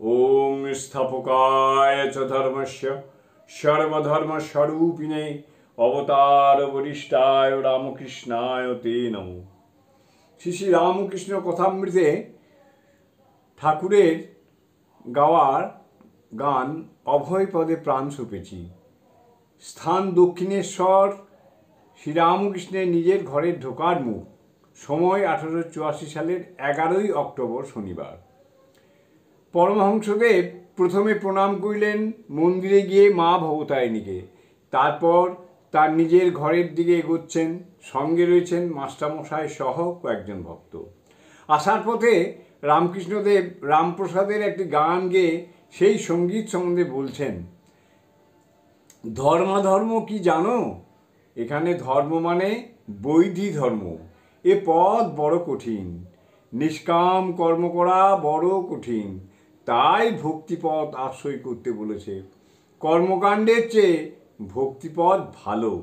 ओम स्थापकाय च धर्मस्य सर्वधर्मस्वरूपिणे अवतार वरिष्ठाय रामकृष्णाय ते नमो। শ্রী শ্রী রামকৃষ্ণ কথামৃতে ঠাকুরের গাওয়ার গান অভয় পদে প্রাণ সঁপেছি। স্থান দক্ষিণেশ্বর। শ্রীরামকৃষ্ণের নিজের ঘরে ঢোকার মুখ। সময় 1884 সালের 11ই অক্টোবর শনিবার। পরমহংসদেব প্রথমে প্রণাম করিলেন মন্দিরে গিয়ে মা ভবতারিণীকে। তারপর তার নিজের ঘরের দিকে এগোচ্ছেন। সঙ্গে রয়েছেন মাস্টারমশাই সহ কয়েকজন ভক্ত। আসার পথে রামকৃষ্ণদেব রামপ্রসাদের একটি গান গেয়ে সেই সঙ্গীত সম্বন্ধে বলছেন, ধর্মাধর্ম কি জানো? এখানে ধর্ম মানে বৈধি ধর্ম। এ পথ বড় কঠিন, নিষ্কাম কর্ম করা বড় কঠিন, তাই ভক্তিপথ আশ্রয় করতে বলেছে। কর্মকাণ্ডের চেয়ে ভক্তিপথ ভালো।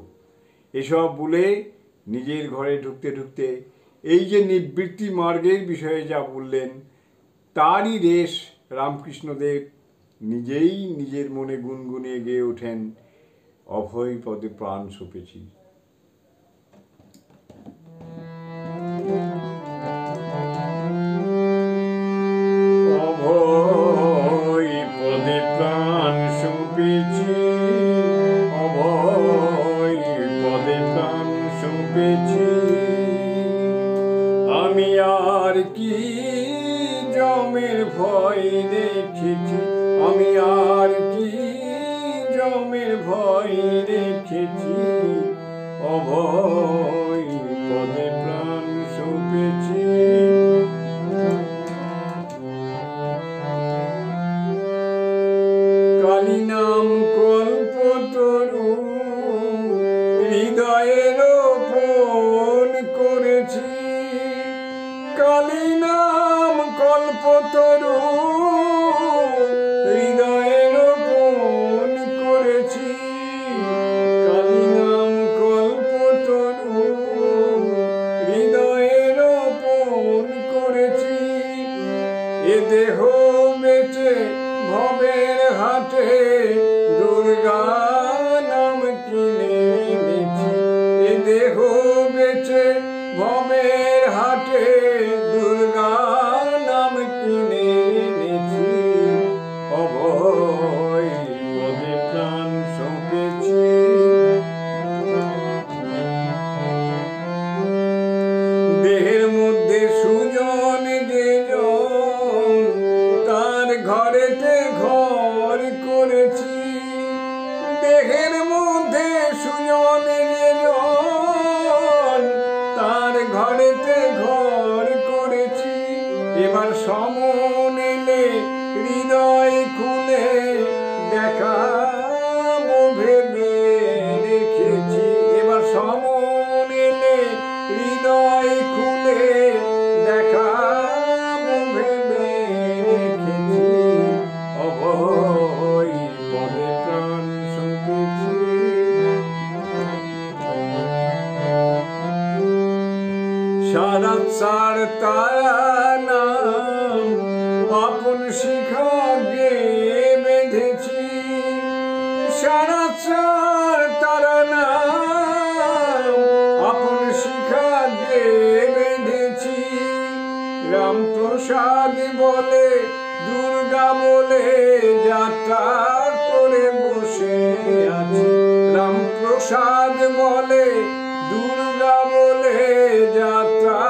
এসব বলে নিজের ঘরে ঢুকতে ঢুকতে এই যে নিবৃত্তি মার্গের বিষয়ে যা বললেন, তারই রেশ রামকৃষ্ণদেব নিজেই নিজের মনে গুনগুনিয়ে গেয়ে ওঠেন, অভয় পদে প্রাণ সঁপেছি। অভয় পদে প্রাণ সঁপেছি, অভয় পদে প্রাণ সঁপেছি। আমি আর কি জমের ভয় রেখেছি, আমি আর কি জমের ভয় রেখেছি। অভয় পদে প্রাণ সঁপেছি। কালী নাম কল্পতরু হৃদয়ে রোপণ করেছি। কালী নাম কল্পতরু হৃদয়ে রোপণ করেছি। কালী নাম কল্পতরু হৃদয়ে রোপণ করেছি। এ দেহ বেচে ভবের হাটে দুর্গা নাম কিনে এনেছি। এ দেহ বেচে ভবের হাটে দুর্গা নাম কিনে এনেছি। অভয় পদে প্রাণ সঁপেছি। দেহের মধ্যে সুজন যে জন, তার ঘরেতে ঘর করেছি। দেহের মধ্যে সুজন যে জন, তার ঘরেতে ঘর করেছি। এবার সমন এলে হৃদয় খুলে দেখাবো ভেবে রেখেছি। এবার সমন এলে হৃদয় খুলে দেখাবো ভেবে রেখেছি। অভয় পদে প্রাণ সঁপেছি। সারাৎসার তারা নাম আপন শিখা গে বেঁধেছি। সারাৎসার তারা নাম আপন শিখা গে বেঁধেছি। রামপ্রসাদ বলে দুর্গা বলে যাত্রা করে বসে আছি। রামপ্রসাদ বলে দুর্গা বলে যাত্রা